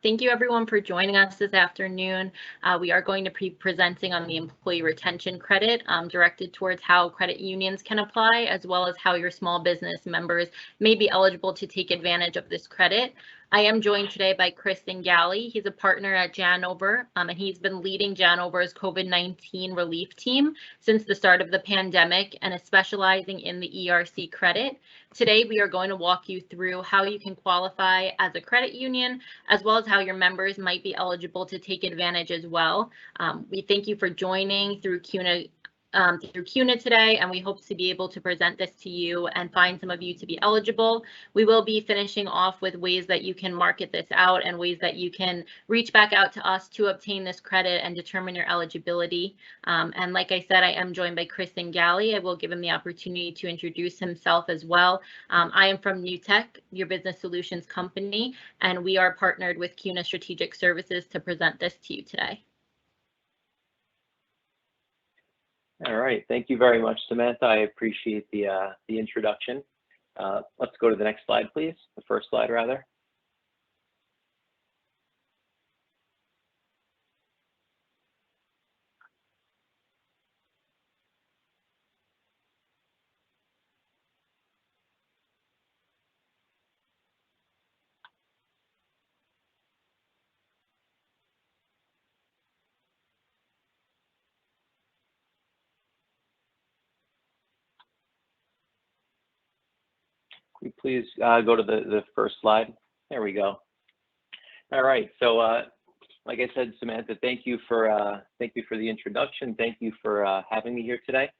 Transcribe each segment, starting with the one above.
Thank you everyone for joining us this afternoon. We are going to be presenting on the employee retention credit directed towards how credit unions can apply, as well as how your small business members may be eligible to take advantage of this credit. I am joined today by Chris Zingali. He's a partner at Janover, and he's been leading Janover's COVID-19 relief team since the start of the pandemic and is specializing in the ERC credit. Today, we are going to walk you through how you can qualify as a credit union, as well as how your members might be eligible to take advantage as well. We thank you for joining through CUNA today, and we hope to be able to present this to you and find some of you to be eligible. We will be finishing off with ways that you can market this out and ways that you can reach back out to us to obtain this credit and determine your eligibility. And like I said, I am joined by Chris Zingali. I will give him the opportunity to introduce himself as well. I am from NewTech, your business solutions company, and we are partnered with CUNA Strategic Services to present this to you today. All right, thank you very much, Samantha. I appreciate the introduction. Let's go to the next slide, please. The first slide, rather. Can we please go to the first slide? There we go. All right, so like I said, Samantha, thank you for the introduction. Thank you for having me here today.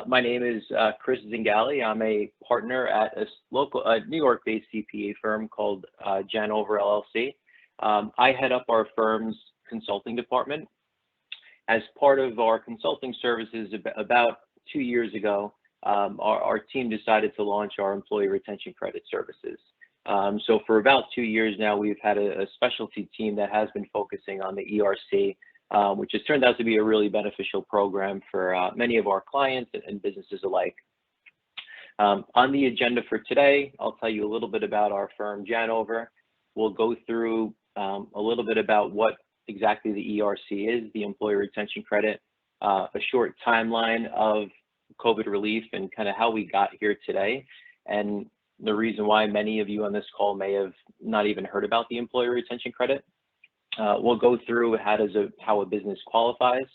My name is Chris Zingali. I'm a partner at a local New York-based CPA firm called Janover LLC. I head up our firm's consulting department. As part of our consulting services, about 2 years ago, our team decided to launch our employee retention credit services. So for about 2 years now, we've had a specialty team that has been focusing on the ERC, which has turned out to be a really beneficial program for many of our clients and businesses alike. On the agenda for today, I'll tell you a little bit about our firm, Janover. We'll go through a little bit about what exactly the ERC is, the employee retention credit, a short timeline of COVID relief and kind of how we got here today, and the reason why many of you on this call may have not even heard about the employee retention credit. We'll go through how a business qualifies.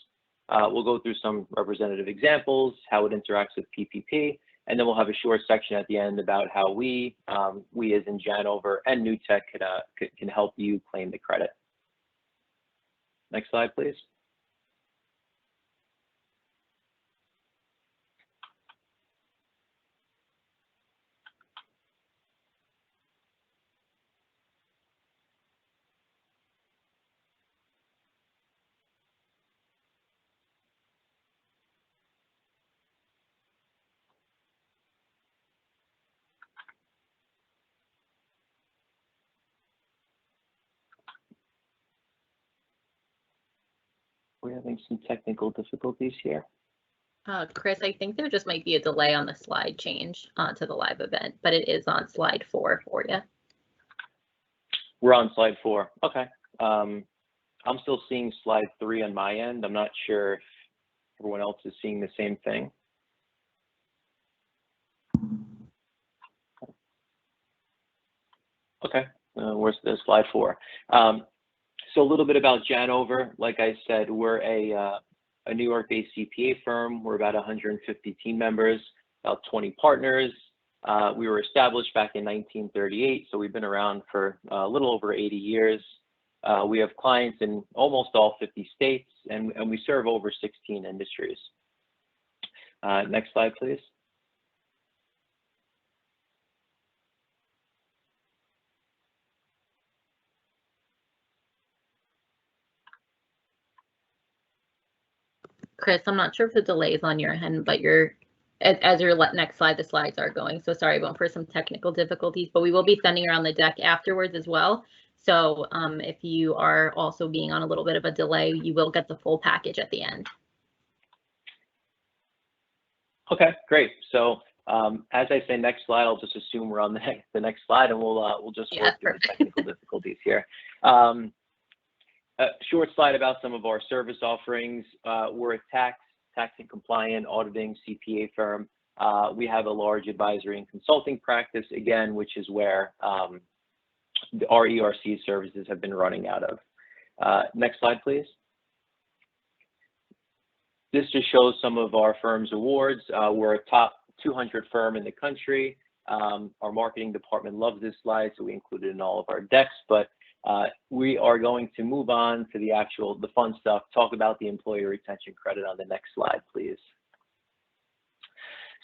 We'll go through some representative examples, how it interacts with PPP, and then we'll have a short section at the end about how we as in Janover and NewTech can help you claim the credit. Next slide, please. We're having some technical difficulties here. Chris, I think there just might be a delay on the slide change to the live event, but it is on slide 4 for you. We're on slide 4. Okay. I'm still seeing slide 3 on my end. I'm not sure if everyone else is seeing the same thing. Okay, where's the slide 4? So a little bit about Janover. Like I said, we're a New York-based CPA firm. We're about 150 team members, about 20 partners. We were established back in 1938, so we've been around for a little over 80 years. We have clients in almost all 50 states, and we serve over 16 industries. Next slide, please. Chris, I'm not sure if the delay is on your end, but as your next slide, the slides are going. So sorry about for some technical difficulties, but we will be sending around the deck afterwards as well. So if you are also being on a little bit of a delay, you will get the full package at the end. Okay, great. So as I say next slide, I'll just assume we're on the next slide, and we'll just work through the technical difficulties here. A short slide about some of our service offerings. We're a tax and compliant auditing CPA firm. We have a large advisory and consulting practice, again, which is where our ERC services have been running out of. Next slide, please. This just shows some of our firm's awards. We're a top 200 firm in the country. Our marketing department loves this slide, so we include it in all of our decks, but we are going to move on to the fun stuff, talk about the employee retention credit on the next slide, please.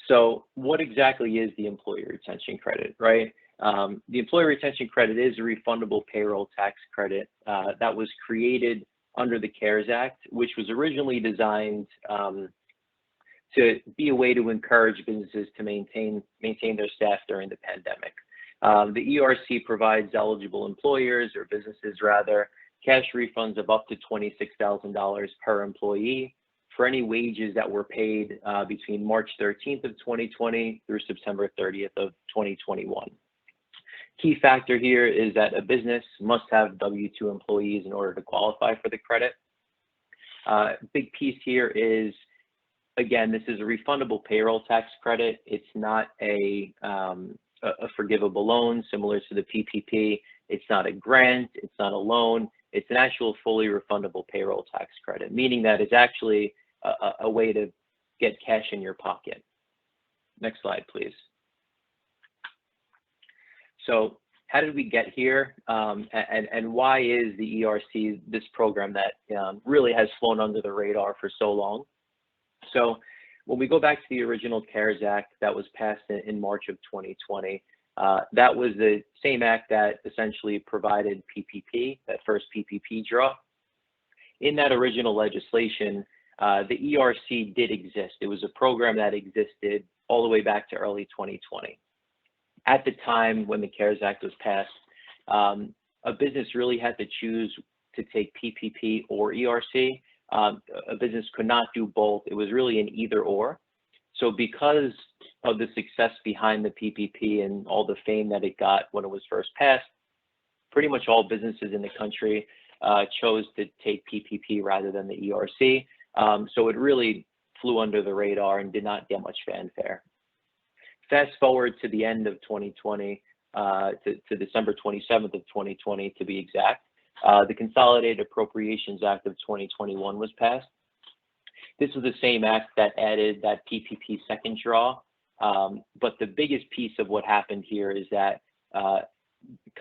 So what exactly is the employee retention credit, right? The employee retention credit is a refundable payroll tax credit that was created under the CARES Act, which was originally designed to be a way to encourage businesses to maintain their staff during the pandemic. The ERC provides eligible employers, or businesses rather, cash refunds of up to $26,000 per employee for any wages that were paid between March 13th of 2020 through September 30th of 2021. Key factor here is that a business must have W-2 employees in order to qualify for the credit. Big piece here is, again, this is a refundable payroll tax credit. It's not a forgivable loan similar to the PPP. It's not a grant. It's not a loan. It's an actual fully refundable payroll tax credit, meaning that it's actually a way to get cash in your pocket. Next slide, please. So how did we get here, and why is the ERC this program that really has flown under the radar for so long? So when we go back to the original CARES Act that was passed in March of 2020, that was the same act that essentially provided PPP, that first PPP draw. In that original legislation, the ERC did exist. It was a program that existed all the way back to early 2020. At the time when the CARES Act was passed, a business really had to choose to take PPP or ERC. A business could not do both. It was really an either or. So because of the success behind the PPP and all the fame that it got when it was first passed, pretty much all businesses in the country chose to take PPP rather than the ERC. So it really flew under the radar and did not get much fanfare. Fast forward to the end of 2020, to December 27th of 2020 to be exact, the Consolidated Appropriations Act of 2021 was passed. This was the same act that added that PPP second draw, but the biggest piece of what happened here is that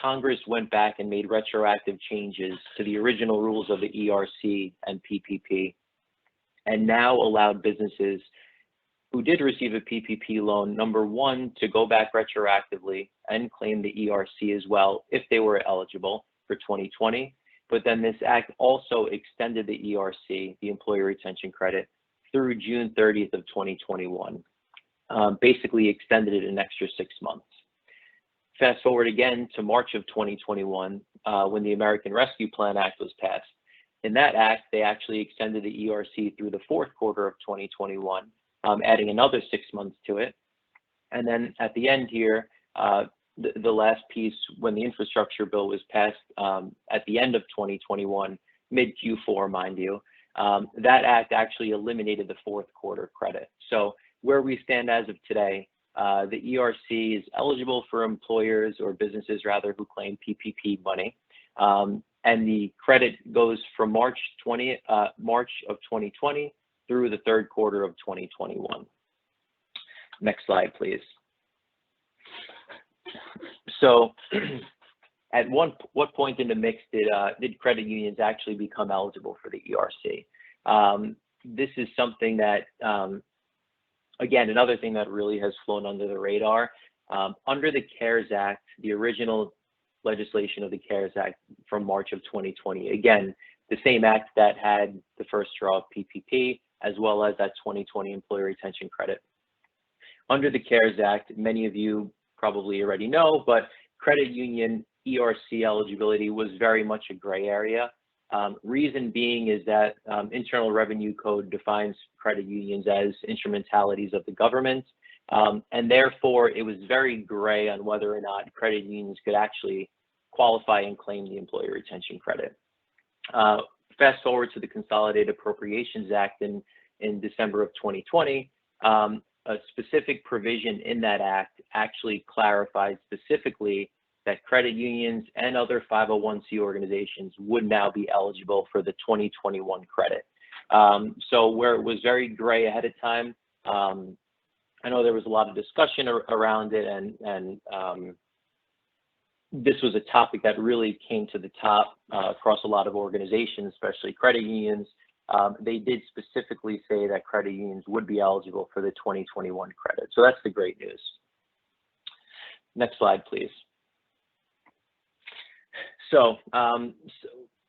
Congress went back and made retroactive changes to the original rules of the ERC and PPP, and now allowed businesses who did receive a PPP loan, number one, to go back retroactively and claim the ERC as well if they were eligible for 2020. But then this act also extended the ERC, the Employee Retention Credit, through June 30th of 2021, basically extended it an extra 6 months. Fast forward again to March of 2021, when the American Rescue Plan Act was passed. In that act, they actually extended the ERC through the fourth quarter of 2021, adding another 6 months to it. And then at the end here, the last piece, when the infrastructure bill was passed at the end of 2021, mid Q4, mind you, that act actually eliminated the fourth quarter credit. So where we stand as of today, the ERC is eligible for employers or businesses rather who claim PPP money. And the credit goes from March of 2020 through the third quarter of 2021. Next slide, please. So at what point in the mix did credit unions actually become eligible for the ERC? This is something that, again, another thing that really has flown under the radar. Under the CARES Act, the original legislation of the CARES Act from March of 2020, again, the same act that had the first draw of PPP, as well as that 2020 Employee Retention Credit. Under the CARES Act, many of you probably already know, but credit union ERC eligibility was very much a gray area. Reason being is that Internal Revenue Code defines credit unions as instrumentalities of the government, and therefore it was very gray on whether or not credit unions could actually qualify and claim the Employee Retention Credit. Fast forward to the Consolidated Appropriations Act in December of 2020, a specific provision in that act actually clarified specifically that credit unions and other 501c organizations would now be eligible for the 2021 credit. So where it was very gray ahead of time, I know there was a lot of discussion around it, and this was a topic that really came to the top across a lot of organizations, especially credit unions. They did specifically say that credit unions would be eligible for the 2021 credit. So that's the great news. Next slide, please. So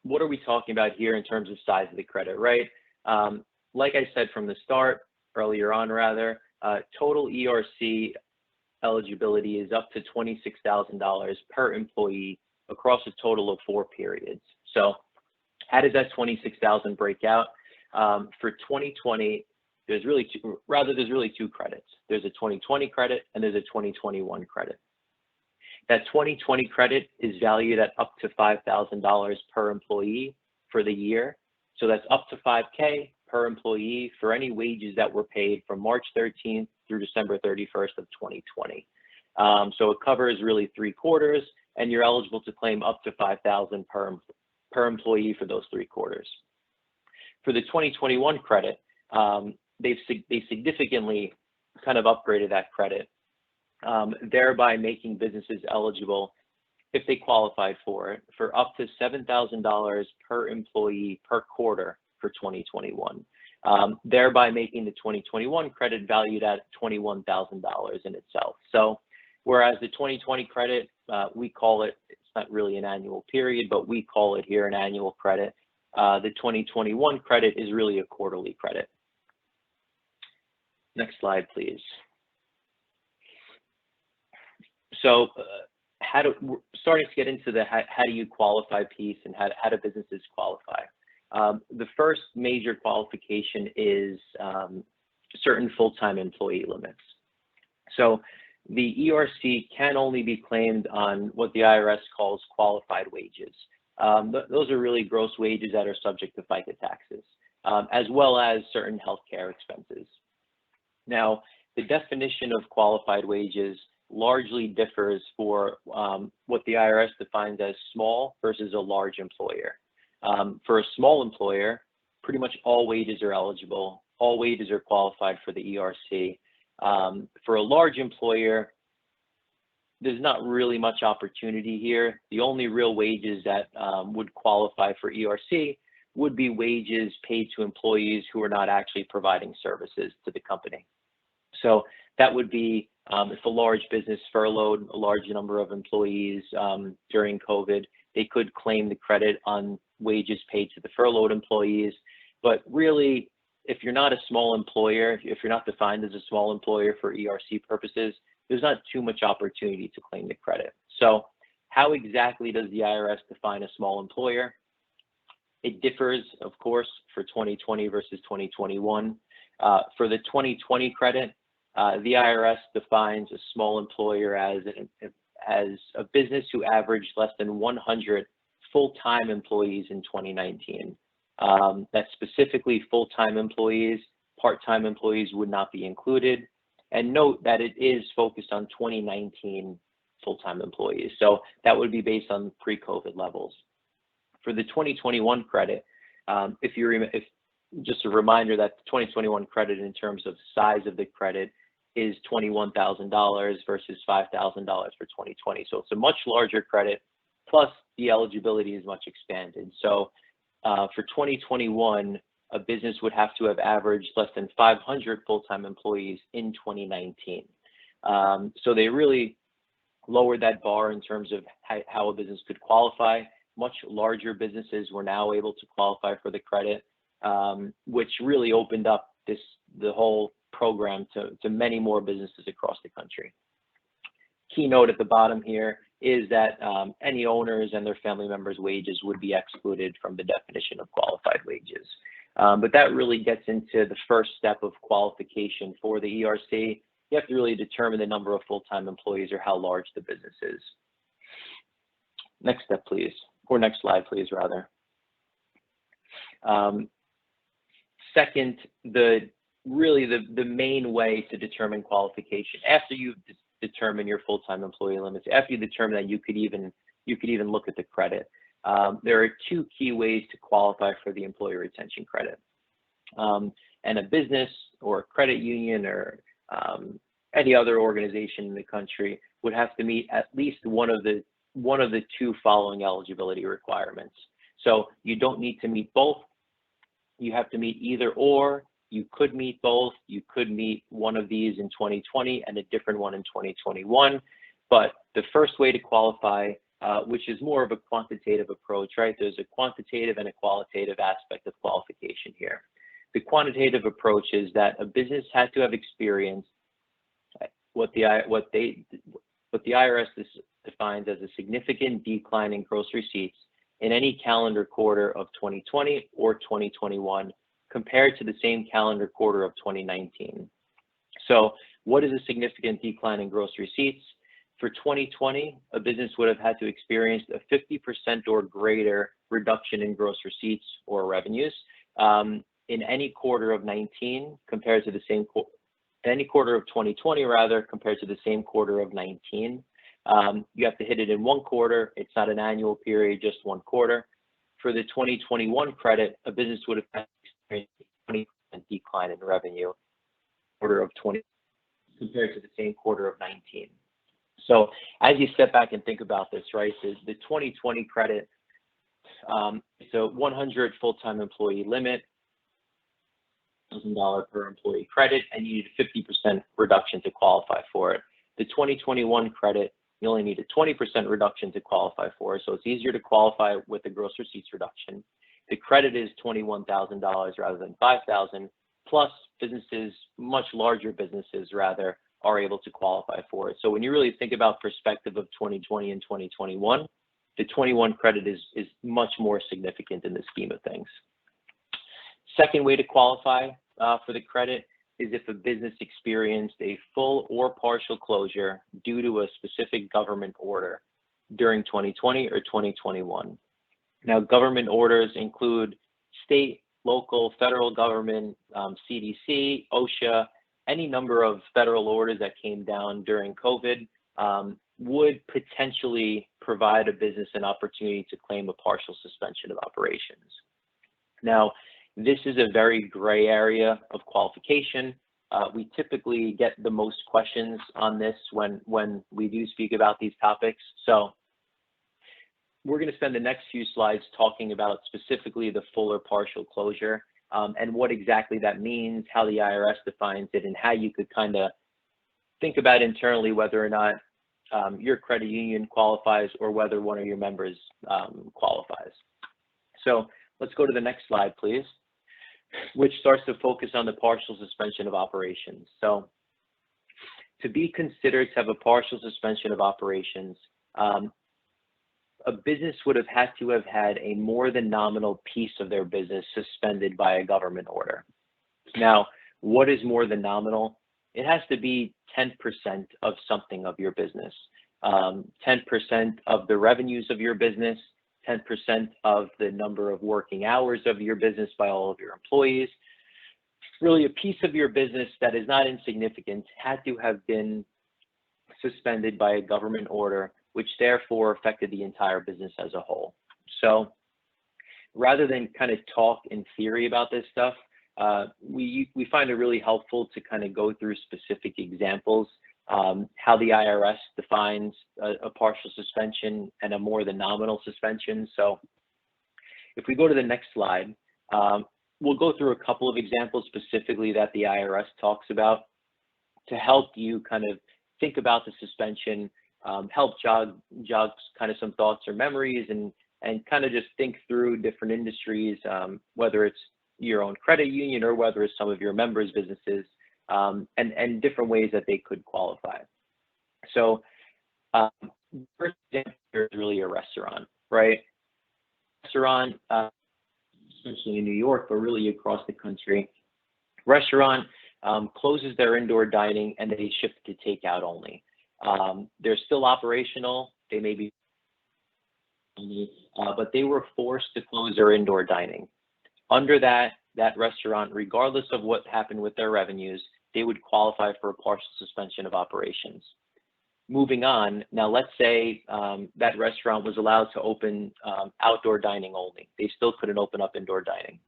what are we talking about here in terms of size of the credit, right? Like I said from the start, earlier on rather, total ERC eligibility is up to $26,000 per employee across a total of 4 periods. So how does that 26,000 break out? For 2020, there's really two credits. There's a 2020 credit and there's a 2021 credit. That 2020 credit is valued at up to $5,000 per employee for the year. So that's up to $5K per employee for any wages that were paid from March 13th through December 31st of 2020. So it covers really 3 quarters, and you're eligible to claim up to $5,000 per employee for those 3 quarters. For the 2021 credit, they significantly kind of upgraded that credit, thereby making businesses eligible, if they qualified for it, for up to $7,000 per employee per quarter for 2021, thereby making the 2021 credit valued at $21,000 in itself. So whereas the 2020 credit, we call it, it's not really an annual period, but we call it here an annual credit. The 2021 credit is really a quarterly credit. Next slide, please. So we're starting to get into the how do you qualify piece and how do businesses qualify. The first major qualification is certain full-time employee limits. So the ERC can only be claimed on what the IRS calls qualified wages. Those are really gross wages that are subject to FICA taxes, as well as certain healthcare expenses. Now, the definition of qualified wages largely differs for what the IRS defines as small versus a large employer. For a small employer, pretty much all wages are eligible. All wages are qualified for the ERC. For a large employer, there's not really much opportunity here. The only real wages that would qualify for ERC would be wages paid to employees who are not actually providing services to the company. So that would be if a large business furloughed a large number of employees during COVID, they could claim the credit on wages paid to the furloughed employees. But really, if you're not a small employer, if you're not defined as a small employer for ERC purposes, there's not too much opportunity to claim the credit. So how exactly does the IRS define a small employer? It differs, of course, for 2020 versus 2021. For the 2020 credit, the IRS defines a small employer as a business who averaged less than 100 full-time employees in 2019. That's specifically full-time employees. Part-time employees would not be included. And note that it is focused on 2019 full-time employees. So that would be based on pre-COVID levels. For the 2021 credit, just a reminder that the 2021 credit in terms of size of the credit is $21,000 versus $5,000 for 2020. So it's a much larger credit, plus the eligibility is much expanded. So for 2021, a business would have to have averaged less than 500 full-time employees in 2019. So they really lowered that bar in terms of how a business could qualify. Much larger businesses were now able to qualify for the credit, which really opened up the whole program to many more businesses across the country. Key note at the bottom here is that any owners and their family members' wages would be excluded from the definition of qualified wages. But that really gets into the first step of qualification for the ERC. You have to really determine the number of full-time employees or how large the business is. Next step, please, or next slide, please, rather. Second, the main way to determine qualification after you've determined your full-time employee limits, after you determine that you could even look at the credit. There are two key ways to qualify for the employee retention credit. And a business or a credit union or any other organization in the country would have to meet at least one of the two following eligibility requirements. So you don't need to meet both. You have to meet either or. You could meet both. You could meet one of these in 2020 and a different one in 2021. But the first way to qualify, which is more of a quantitative approach, right? There's a quantitative and a qualitative aspect of qualification here. The quantitative approach is that a business had to have experienced what the IRS defines as a significant decline in gross receipts in any calendar quarter of 2020 or 2021 compared to the same calendar quarter of 2019. So what is a significant decline in gross receipts? For 2020, a business would have had to experience a 50% or greater reduction in gross receipts or revenues in any quarter of 19 compared to the same any quarter of 2020 rather compared to the same quarter of 19. You have to hit it in one quarter. It's not an annual period, just one quarter. For the 2021 credit, a business would have had a 20% decline in revenue quarter of 20 compared to the same quarter of 19. So as you step back and think about this, right, the 2020 credit, it's a 100 full-time employee limit, $1,000 per employee credit, and you need a 50% reduction to qualify for it. The 2021 credit, you only need a 20% reduction to qualify for it, so it's easier to qualify with the gross receipts reduction. The credit is $21,000 rather than $5,000, plus businesses, much larger businesses rather, are able to qualify for it. So when you really think about perspective of 2020 and 2021, the 21 credit is much more significant in the scheme of things. Second way to qualify for the credit is if a business experienced a full or partial closure due to a specific government order during 2020 or 2021. Now, government orders include state, local, federal government, CDC, OSHA, any number of federal orders that came down during COVID would potentially provide a business an opportunity to claim a partial suspension of operations. Now, this is a very gray area of qualification. We typically get the most questions on this when we do speak about these topics. So we're going to spend the next few slides talking about specifically the full or partial closure and what exactly that means, how the IRS defines it, and how you could kind of think about internally whether or not your credit union qualifies or whether one of your members qualifies. So let's go to the next slide, please, which starts to focus on the partial suspension of operations. So to be considered to have a partial suspension of operations, a business would have had to have had a more than nominal piece of their business suspended by a government order. Now, what is more than nominal? It has to be 10% of something of your business, 10% of the revenues of your business, 10% of the number of working hours of your business by all of your employees. Really, a piece of your business that is not insignificant had to have been suspended by a government order, which therefore affected the entire business as a whole. So rather than kind of talk in theory about this stuff, we find it really helpful to kind of go through specific examples, how the IRS defines a partial suspension and a more than nominal suspension. So if we go to the next slide, we'll go through a couple of examples specifically that the IRS talks about to help you kind of think about the suspension, help jog kind of some thoughts or memories, and kind of just think through different industries, whether it's your own credit union or whether it's some of your members' businesses, and different ways that they could qualify. So first example here is really a restaurant, right? Restaurant, especially in New York, but really across the country. Restaurant closes their indoor dining and they shift to takeout only. They're still operational. They may be but they were forced to close their indoor dining. Under that restaurant, regardless of what happened with their revenues, they would qualify for a partial suspension of operations. Moving on, now let's say that restaurant was allowed to open outdoor dining only. They still couldn't open up indoor dining.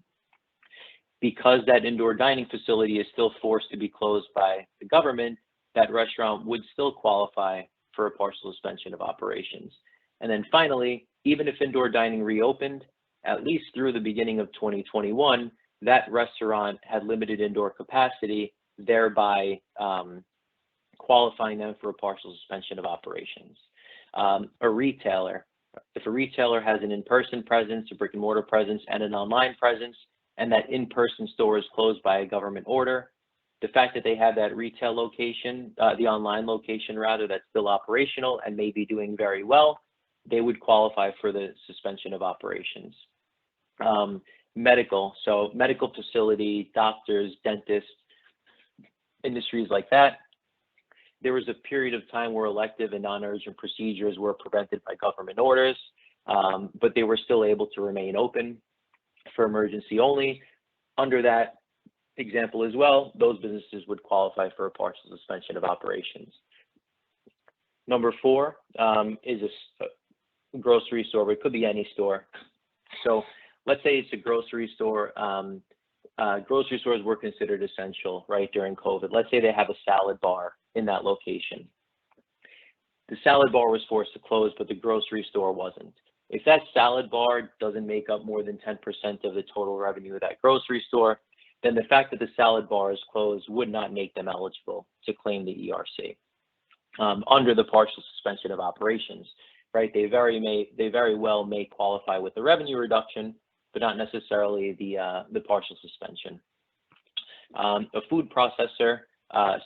Because that indoor dining facility is still forced to be closed by the government, that restaurant would still qualify for a partial suspension of operations. And then finally, even if indoor dining reopened, at least through the beginning of 2021, that restaurant had limited indoor capacity, thereby qualifying them for a partial suspension of operations. A retailer, if a retailer has an in-person presence, a brick and mortar presence, and an online presence, and that in-person store is closed by a government order, the fact that they have that retail location, the online location rather, that's still operational and may be doing very well, they would qualify for the suspension of operations. Medical, so medical facility, doctors, dentists, industries like that. There was a period of time where elective and non-urgent procedures were prevented by government orders, but they were still able to remain open for emergency only. Under that example as well, those businesses would qualify for a partial suspension of operations. Number 4 is a grocery store, but it could be any store. So let's say it's a grocery store. Grocery stores were considered essential, right, during COVID. Let's say they have a salad bar in that location. The salad bar was forced to close, but the grocery store wasn't. If that salad bar doesn't make up more than 10% of the total revenue of that grocery store, then the fact that the salad bar is closed would not make them eligible to claim the ERC under the partial suspension of operations, right? They very well may qualify with the revenue reduction, but not necessarily the partial suspension. A food processor,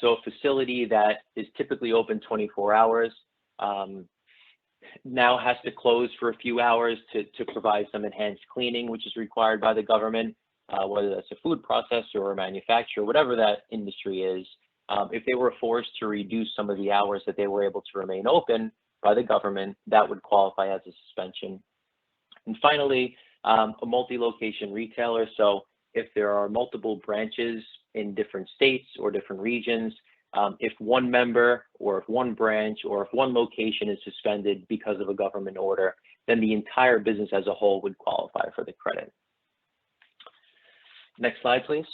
so a facility that is typically open 24 hours, now has to close for a few hours to provide some enhanced cleaning, which is required by the government, whether that's a food processor or a manufacturer, whatever that industry is. If they were forced to reduce some of the hours that they were able to remain open by the government, that would qualify as a suspension. And finally, a multi-location retailer. So if there are multiple branches in different states or different regions, if one member or if one branch or if one location is suspended because of a government order, then the entire business as a whole would qualify for the credit. Next slide, please.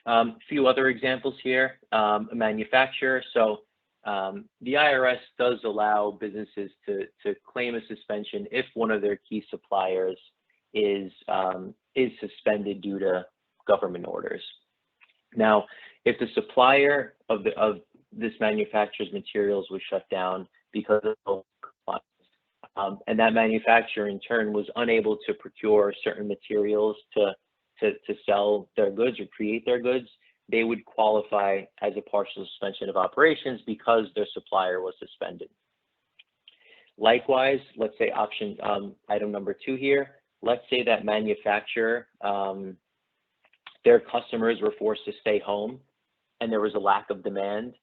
A few other examples here. A manufacturer. So the IRS does allow businesses to claim a suspension if one of their key suppliers is suspended due to government orders. Now, if the supplier of this manufacturer's materials was shut down because of compliance, and that manufacturer in turn was unable to procure certain materials to sell their goods or create their goods, they would qualify as a partial suspension of operations because their supplier was suspended. Likewise, let's say item number 2 here, let's say that manufacturer, their customers were forced to stay home and there was a lack of demand,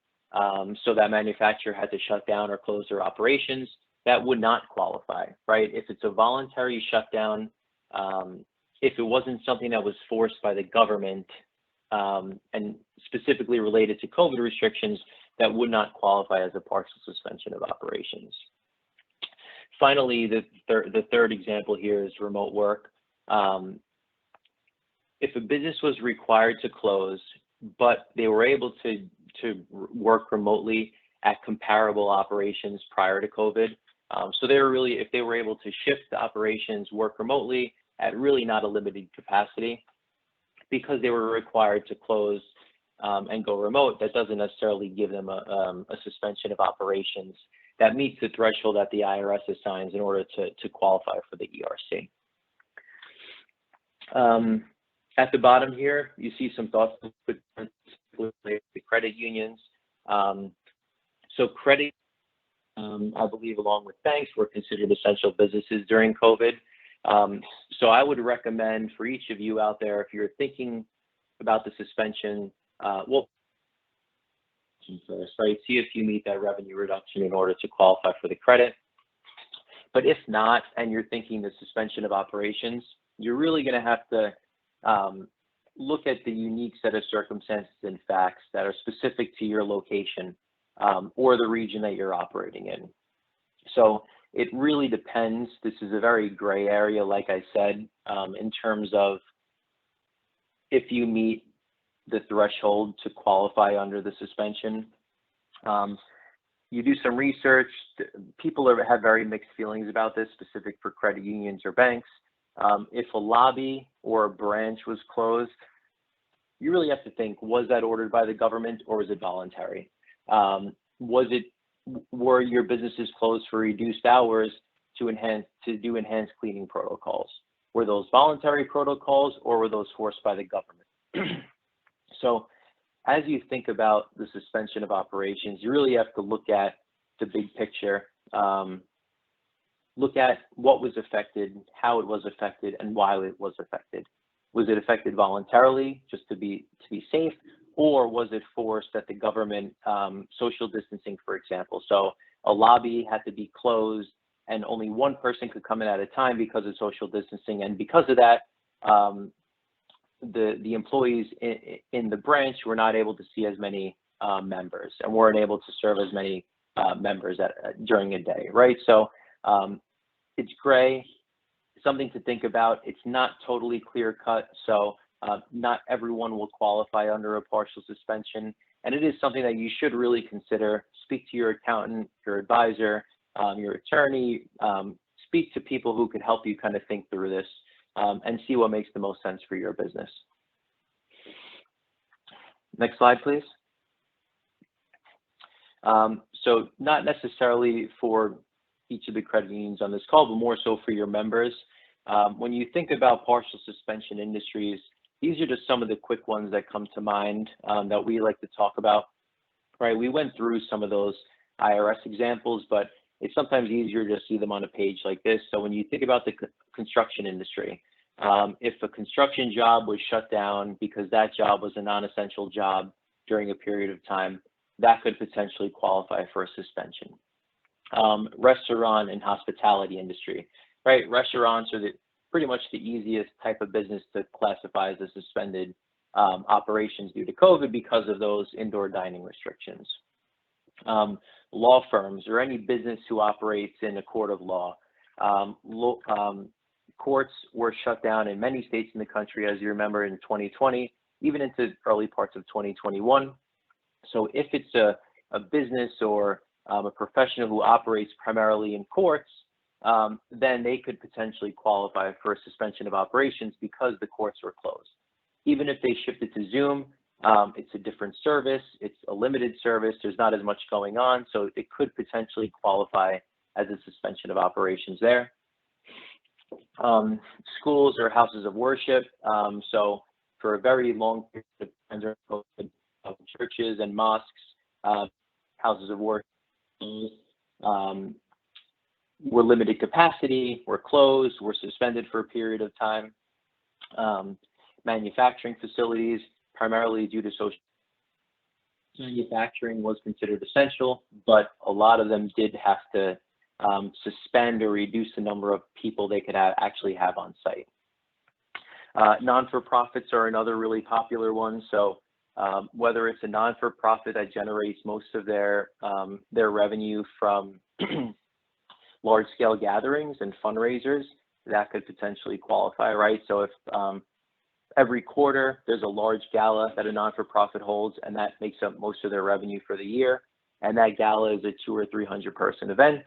so that manufacturer had to shut down or close their operations. That would not qualify, right? If it's a voluntary shutdown, if it wasn't something that was forced by the government and specifically related to COVID restrictions, that would not qualify as a partial suspension of operations. Finally, the third example here is remote work. If a business was required to close, but they were able to work remotely at comparable operations prior to COVID, so if they were able to shift the operations, work remotely at really not a limited capacity, because they were required to close and go remote, that doesn't necessarily give them a suspension of operations that meets the threshold that the IRS assigns in order to qualify for the ERC. At the bottom here, you see some thoughts with the credit unions. So credit, I believe, along with banks, were considered essential businesses during COVID. So I would recommend for each of you out there, if you're thinking about the suspension, well, first, right? See if you meet that revenue reduction in order to qualify for the credit. But if not, and you're thinking the suspension of operations, you're really going to have to look at the unique set of circumstances and facts that are specific to your location or the region that you're operating in. So it really depends. This is a very gray area, like I said, in terms of if you meet the threshold to qualify under the suspension. You do some research. People have very mixed feelings about this, specific for credit unions or banks. If a lobby or a branch was closed, you really have to think, was that ordered by the government or was it voluntary? Were your businesses closed for reduced hours to do enhanced cleaning protocols? Were those voluntary protocols or were those forced by the government? So as you think about the suspension of operations, you really have to look at the big picture, look at what was affected, how it was affected, and why it was affected. Was it affected voluntarily, just to be safe, or was it forced at the government, social distancing, for example? So a lobby had to be closed and only one person could come in at a time because of social distancing. And because of that, the employees in the branch were not able to see as many members and weren't able to serve as many members during a day, right? So it's gray, something to think about. It's not totally clear cut, so not everyone will qualify under a partial suspension, and it is something that you should really consider. Speak to your accountant, your advisor, your attorney, speak to people who can help you kind of think through this and see what makes the most sense for your business. Next slide, please. So not necessarily for each of the credit unions on this call, but more so for your members. When you think about partial suspension industries, these are just some of the quick ones that come to mind that we like to talk about, right? We went through some of those IRS examples, but it's sometimes easier to see them on a page like this. So when you think about the construction industry, if a construction job was shut down because that job was a non-essential job during a period of time, that could potentially qualify for a suspension. Restaurant and hospitality industry, right? Restaurants are pretty much the easiest type of business to classify as a suspended operations due to COVID because of those indoor dining restrictions. Law firms or any business who operates in a court of law. Courts were shut down in many states in the country, as you remember, in 2020, even into early parts of 2021. So if it's a business or a professional who operates primarily in courts, then they could potentially qualify for a suspension of operations because the courts were closed. Even if they shifted to Zoom, it's a different service, it's a limited service, there's not as much going on, so it could potentially qualify as a suspension of operations there. Schools or houses of worship, so for a very long period of churches and mosques, houses of worship were limited capacity, were closed, were suspended for a period of time. Manufacturing facilities, primarily due to social manufacturing was considered essential, but a lot of them did have to suspend or reduce the number of people they could actually have on site. Non-for-profits are another really popular one. So whether it's a non-for-profit that generates most of their revenue from large-scale gatherings and fundraisers, that could potentially qualify, right? So if every quarter there's a large gala that a non-for-profit holds, and that makes up most of their revenue for the year, and that gala is a 200 or 300 person event,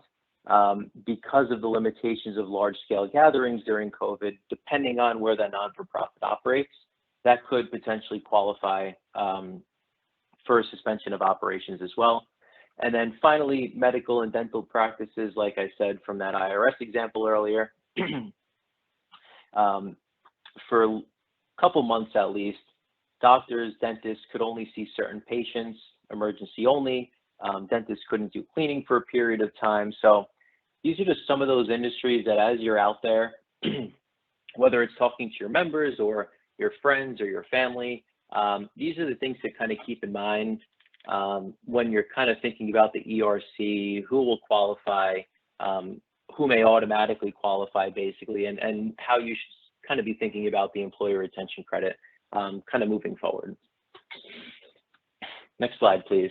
because of the limitations of large-scale gatherings during COVID, depending on where that non-for-profit operates, that could potentially qualify for a suspension of operations as well. And then finally, medical and dental practices, like I said from that IRS example earlier, for a couple months at least, doctors, dentists could only see certain patients, emergency only. Dentists couldn't do cleaning for a period of time. So these are just some of those industries that as you're out there, whether it's talking to your members or your friends or your family, these are the things to kind of keep in mind when you're kind of thinking about the ERC, who will qualify, who may automatically qualify basically, and how you should kind of be thinking about the employee retention credit kind of moving forward. Next slide, please.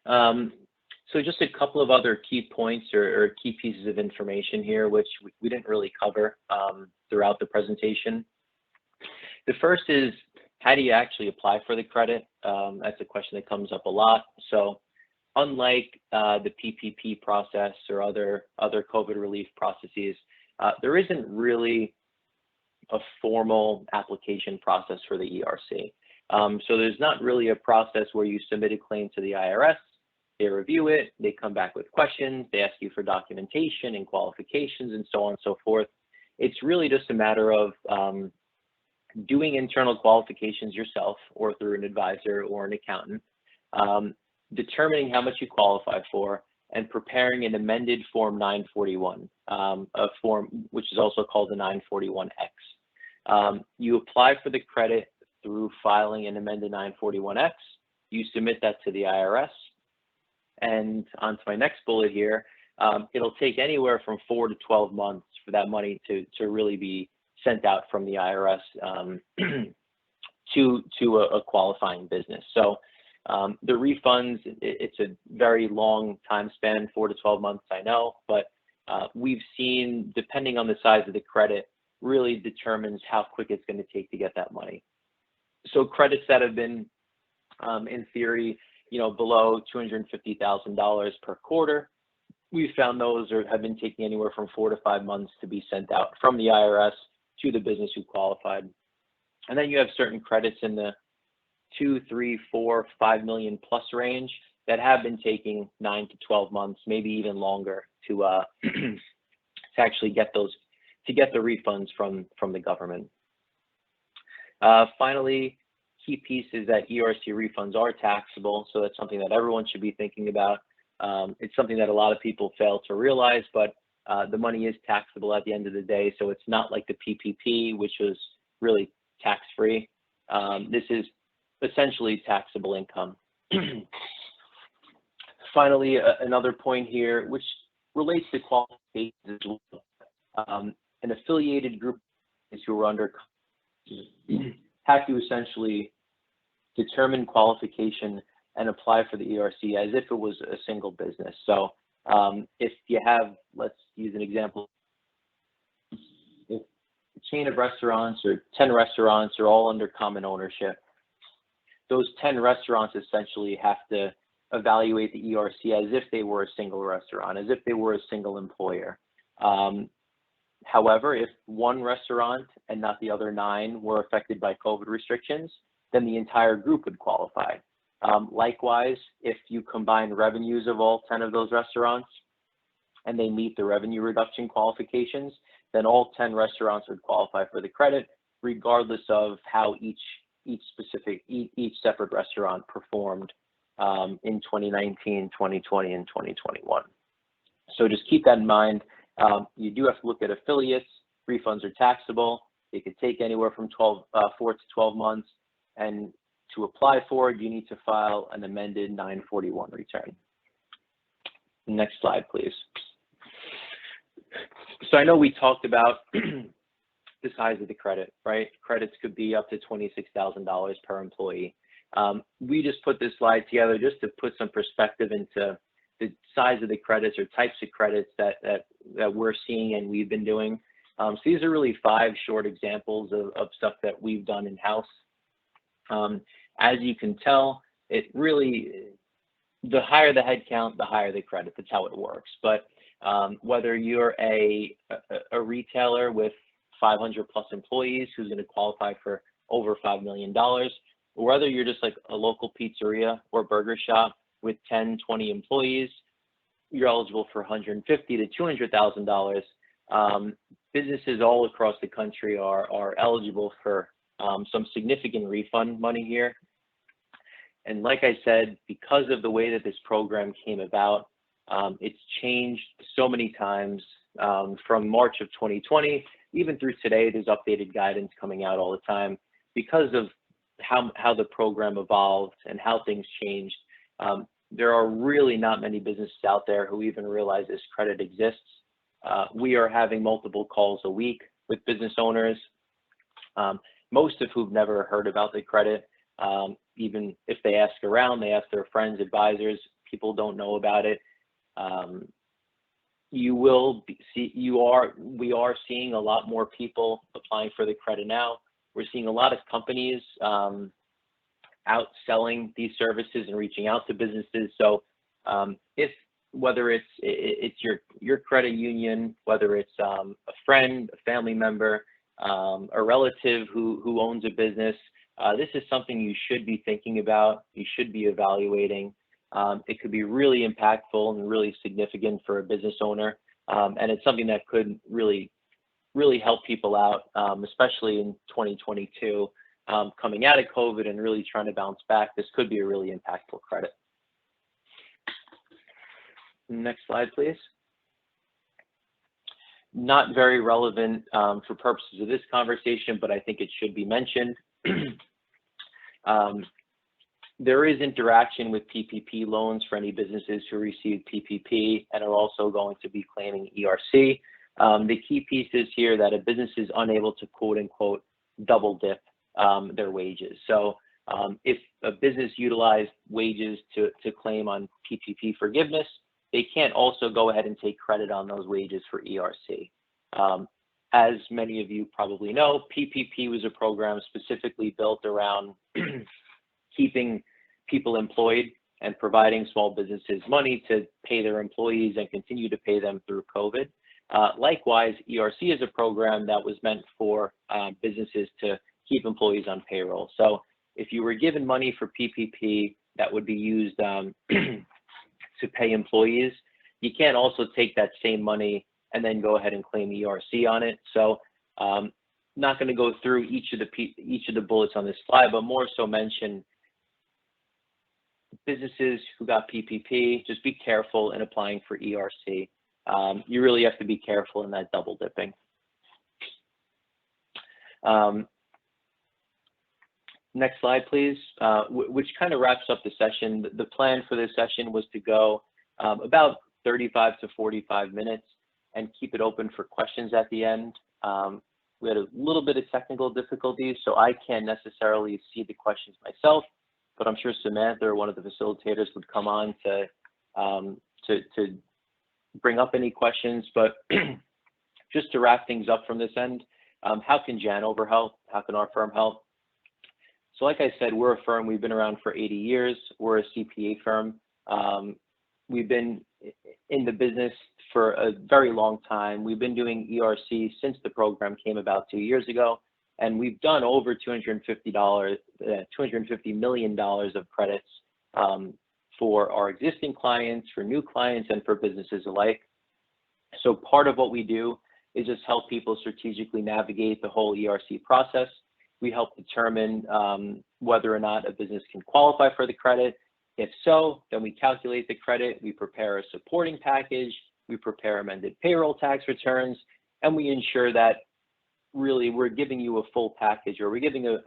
So just a couple of other key points or key pieces of information here, which we didn't really cover throughout the presentation. The first is, how do you actually apply for the credit? That's a question that comes up a lot. So unlike the PPP process or other COVID relief processes, there isn't really a formal application process for the ERC. So there's not really a process where you submit a claim to the IRS, they review it, they come back with questions, they ask you for documentation and qualifications and so on and so forth. It's really just a matter of doing internal qualifications yourself or through an advisor or an accountant, determining how much you qualify for, and preparing an amended Form 941, a form which is also called the 941X. You apply for the credit through filing an amended 941X. You submit that to the IRS. And on to my next bullet here, it'll take anywhere from 4 to 12 months for that money to really be sent out from the IRS to a qualifying business. So the refunds, it's a very long time span, 4 to 12 months, I know, but we've seen, depending on the size of the credit, really determines how quick it's going to take to get that money. So credits that have been, in theory, below $250,000 per quarter, we've found those have been taking anywhere from 4 to 5 months to be sent out from the IRS to the business who qualified. And then you have certain credits in the 2, 3, 4, 5 million plus range that have been taking 9 to 12 months, maybe even longer to actually get the refunds from the government. Finally, key piece is that ERC refunds are taxable, so that's something that everyone should be thinking about. It's something that a lot of people fail to realize, but the money is taxable at the end of the day, so it's not like the PPP, which was really tax-free. This is essentially taxable income. Finally, another point here, which relates to qualifications as well. An affiliated group who are under have to essentially determine qualification and apply for the ERC as if it was a single business. So if you have, let's use an example, if a chain of restaurants or 10 restaurants are all under common ownership, those 10 restaurants essentially have to evaluate the ERC as if they were a single restaurant, as if they were a single employer. However, if one restaurant and not the other 9 were affected by COVID restrictions, then the entire group would qualify. Likewise, if you combine revenues of all 10 of those restaurants and they meet the revenue reduction qualifications, then all 10 restaurants would qualify for the credit, regardless of how each separate restaurant performed in 2019, 2020, and 2021. So just keep that in mind. You do have to look at affiliates. Refunds are taxable. They could take anywhere from 4 to 12 months. And to apply for it, you need to file an amended 941 return. Next slide, please. So I know we talked about the size of the credit, right? Credits could be up to $26,000 per employee. We just put this slide together just to put some perspective into the size of the credits or types of credits that we're seeing and we've been doing. So these are really 5 short examples of stuff that we've done in-house. As you can tell, it really, the higher the head count, the higher the credit. That's how it works. But whether you're a retailer with 500 plus employees who's going to qualify for over $5 million, or whether you're just like a local pizzeria or burger shop with 10, 20 employees, you're eligible for $150,000 to $200,000. Businesses all across the country are eligible for some significant refund money here. And like I said, because of the way that this program came about, it's changed so many times from March of 2020, even through today. There's updated guidance coming out all the time because of how the program evolved and how things changed. there are really not many businesses out there who even realize this credit exists. We are having multiple calls a week with business owners, most of who've never heard about the credit. Even if they ask around, they ask their friends, advisors, people don't know about it. We are seeing a lot more people applying for the credit now. We're seeing a lot of companies out selling these services and reaching out to businesses. So whether it's your credit union, whether it's a friend, a family member, a relative who owns a business, this is something you should be thinking about. You should be evaluating. It could be really impactful and really significant for a business owner, and it's something that could really help people out, especially in 2022, coming out of COVID and really trying to bounce back. This could be a really impactful credit. Next slide, please. Not very relevant for purposes of this conversation, but I think it should be mentioned. There is interaction with PPP loans for any businesses who receive PPP and are also going to be claiming ERC. The key piece is here that a business is unable to quote unquote double dip their wages. So if a business utilized wages to claim on PPP forgiveness, they can't also go ahead and take credit on those wages for ERC. As many of you probably know, PPP was a program specifically built around keeping people employed and providing small businesses money to pay their employees and continue to pay them through COVID. Likewise, ERC is a program that was meant for businesses to keep employees on payroll. So if you were given money for PPP that would be used to pay employees, you can't also take that same money and then go ahead and claim ERC on it. So not going to go through each of the bullets on this slide, but more so mention businesses who got PPP, just be careful in applying for ERC. You really have to be careful in that double dipping. Next slide, please, which kind of wraps up the session. The plan for this session was to go about 35 to 45 minutes and keep it open for questions at the end. We had a little bit of technical difficulties, so I can't necessarily see the questions myself, but I'm sure Samantha or one of the facilitators would come on to bring up any questions. But just to wrap things up from this end, how can Janover help? How can our firm help? So like I said, we're a firm, we've been around for 80 years. We're a CPA firm. We've been in the business for a very long time. We've been doing ERC since the program came about 2 years ago, and we've done over $250 million of credits for our existing clients, for new clients, and for businesses alike. So part of what we do is just help people strategically navigate the whole ERC process. We help determine whether or not a business can qualify for the credit. If so, then we calculate the credit, we prepare a supporting package, we prepare amended payroll tax returns, and we ensure that really we're giving you a full package, or we're giving a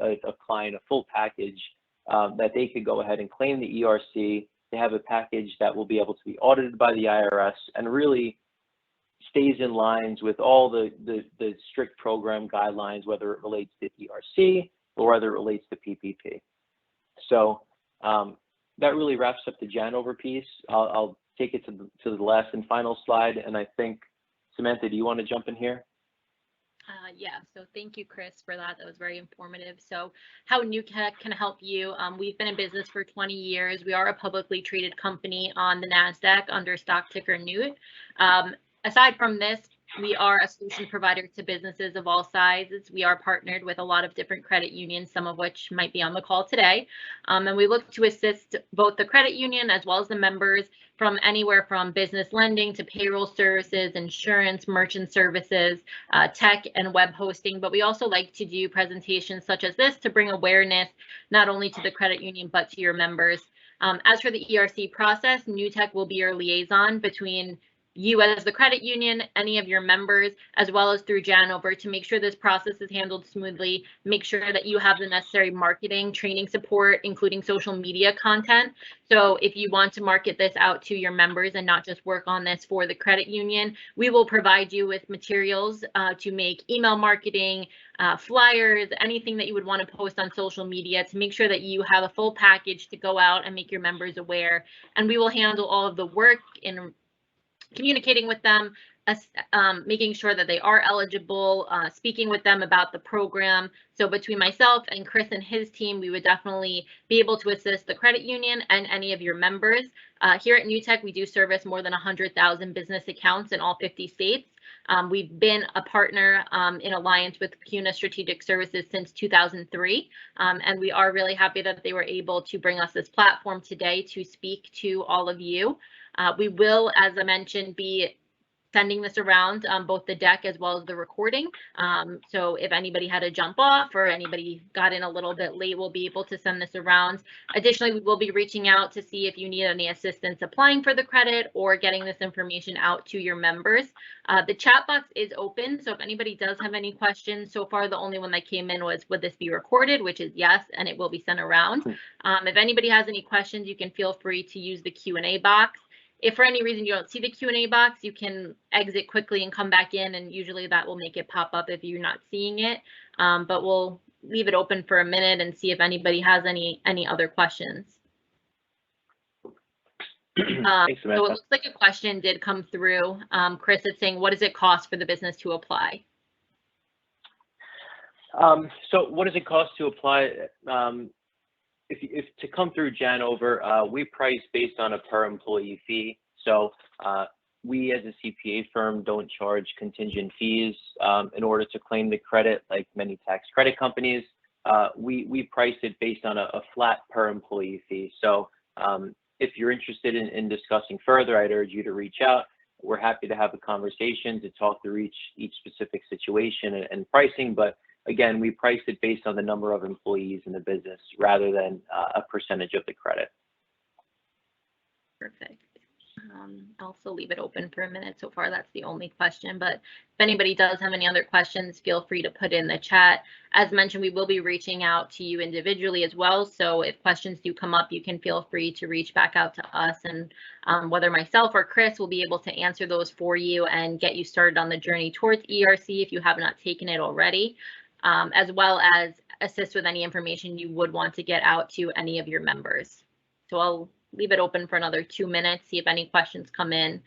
client a full package that they could go ahead and claim the ERC. They have a package that will be able to be audited by the IRS and really stays in lines with all the strict program guidelines, whether it relates to ERC or whether it relates to PPP. So that really wraps up the Janover piece. I'll take it to the last and final slide. And I think, Samantha, do you want to jump in here? Yeah, so thank you, Chris, for that. That was very informative. So how NewTek can help you. We've been in business for 20 years. We are a publicly traded company on the NASDAQ under stock ticker NEWT. Aside from this, we are a solution provider to businesses of all sizes. We are partnered with a lot of different credit unions, some of which might be on the call today. And we look to assist both the credit union as well as the members from anywhere from business lending to payroll services, insurance, merchant services, tech, and web hosting. But we also like to do presentations such as this to bring awareness not only to the credit union, but to your members. As for the ERC process, NewTek will be your liaison between you as the credit union, any of your members, as well as through Janover, to make sure this process is handled smoothly, make sure that you have the necessary marketing, training support, including social media content. So if you want to market this out to your members and not just work on this for the credit union, we will provide you with materials to make email marketing, flyers, anything that you would want to post on social media to make sure that you have a full package to go out and make your members aware. And we will handle all of the work in communicating with them, making sure that they are eligible, speaking with them about the program. So between myself and Chris and his team, we would definitely be able to assist the credit union and any of your members. Here at NewTek, we do service more than 100,000 business accounts in all 50 states. We've been a partner in alliance with CUNA Strategic Services since 2003, and we are really happy that they were able to bring us this platform today to speak to all of you. We will, as I mentioned, be sending this around, both the deck as well as the recording. So if anybody had to jump off or anybody got in a little bit late, we'll be able to send this around. Additionally, we will be reaching out to see if you need any assistance applying for the credit or getting this information out to your members. The chat box is open, so if anybody does have any questions, so far the only one that came in was, would this be recorded, which is yes, and it will be sent around. If anybody has any questions, you can feel free to use the Q&A box. If for any reason you don't see the Q&A box, you can exit quickly and come back in, and usually that will make it pop up if you're not seeing it. But we'll leave it open for a minute and see if anybody has any other questions. Thanks, so it looks like a question did come through. Chris, it's saying, what does it cost for the business to apply? So what does it cost to apply? If to come through Janover, we price based on a per employee fee. So we as a CPA firm don't charge contingent fees in order to claim the credit like many tax credit companies. We price it based on a flat per employee fee. So if you're interested in discussing further, I'd urge you to reach out. We're happy to have a conversation to talk through each specific situation and pricing, but again, we price it based on the number of employees in the business rather than a percentage of the credit. Perfect. I'll also leave it open for a minute. So far, that's the only question, but if anybody does have any other questions, feel free to put in the chat. As mentioned, we will be reaching out to you individually as well. So if questions do come up, you can feel free to reach back out to us, and whether myself or Chris will be able to answer those for you and get you started on the journey towards ERC if you have not taken it already. As well as assist with any information you would want to get out to any of your members. So I'll leave it open for another 2 minutes, see if any questions come in.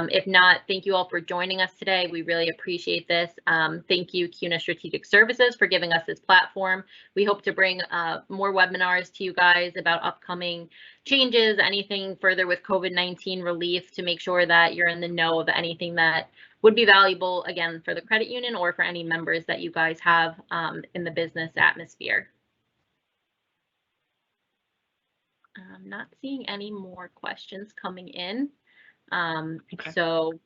If not, thank you all for joining us today. We really appreciate this. Thank you, CUNA Strategic Services, for giving us this platform. We hope to bring more webinars to you guys about upcoming changes, anything further with COVID-19 relief, to make sure that you're in the know of anything that would be valuable, again, for the credit union or for any members that you guys have in the business atmosphere. I'm not seeing any more questions coming in. Okay. So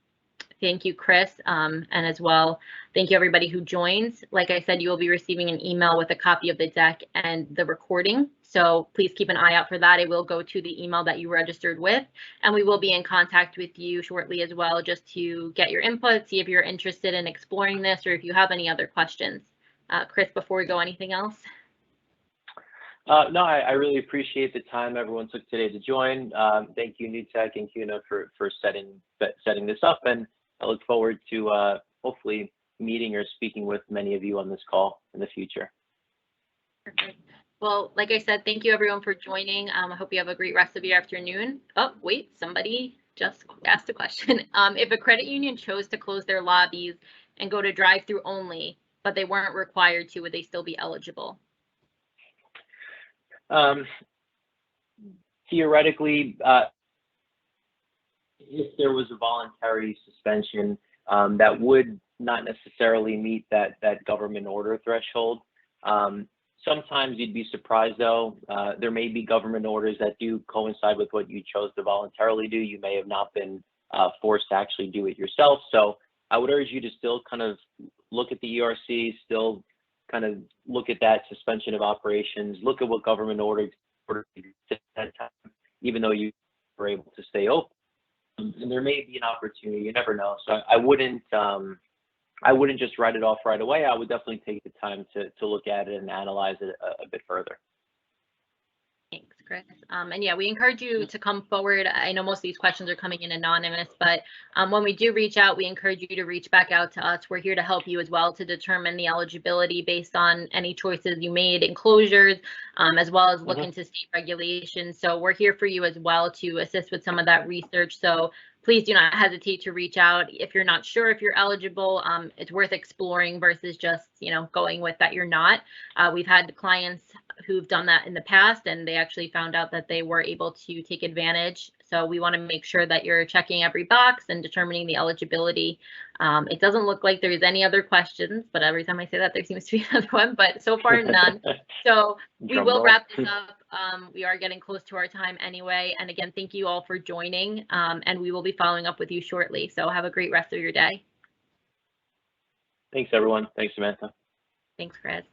thank you, Chris, and as well, thank you everybody who joins. Like I said, you will be receiving an email with a copy of the deck and the recording. So please keep an eye out for that. It will go to the email that you registered with, and we will be in contact with you shortly as well, just to get your input, see if you're interested in exploring this or if you have any other questions. Chris, before we go, anything else? No, I really appreciate the time everyone took today to join. Thank you, NewTek and CUNA, for setting this up, and I look forward to hopefully meeting or speaking with many of you on this call in the future. Perfect. Well, like I said, thank you everyone for joining. I hope you have a great rest of your afternoon. Oh, wait, somebody just asked a question. If a credit union chose to close their lobbies and go to drive-through only, but they weren't required to, would they still be eligible? Theoretically, if there was a voluntary suspension, that would not necessarily meet that government order threshold. Sometimes you'd be surprised, though. There may be government orders that do coincide with what you chose to voluntarily do. You may have not been forced to actually do it yourself. So I would urge you to still kind of look at the ERC, still kind of look at that suspension of operations, look at what government ordered at that time, even though you were able to stay open. and there may be an opportunity. You never know. So I wouldn't just write it off right away. I would definitely take the time to look at it and analyze it a bit further. Thanks, Chris. And yeah, we encourage you to come forward. I know most of these questions are coming in anonymous, but when we do reach out, we encourage you to reach back out to us. We're here to help you as well to determine the eligibility based on any choices you made in closures, as well as look into state regulations. So we're here for you as well to assist with some of that research. So please do not hesitate to reach out if you're not sure if you're eligible. It's worth exploring versus just, going with that you're not. We've had clients who've done that in the past, and they actually found out that they were able to take advantage. So we want to make sure that you're checking every box and determining the eligibility. It doesn't look like there's any other questions, but every time I say that, there seems to be another one, but so far none. So we will wrap this up. We are getting close to our time anyway. And again, thank you all for joining, and we will be following up with you shortly. So have a great rest of your day. Thanks, everyone. Thanks, Samantha. Thanks, Chris.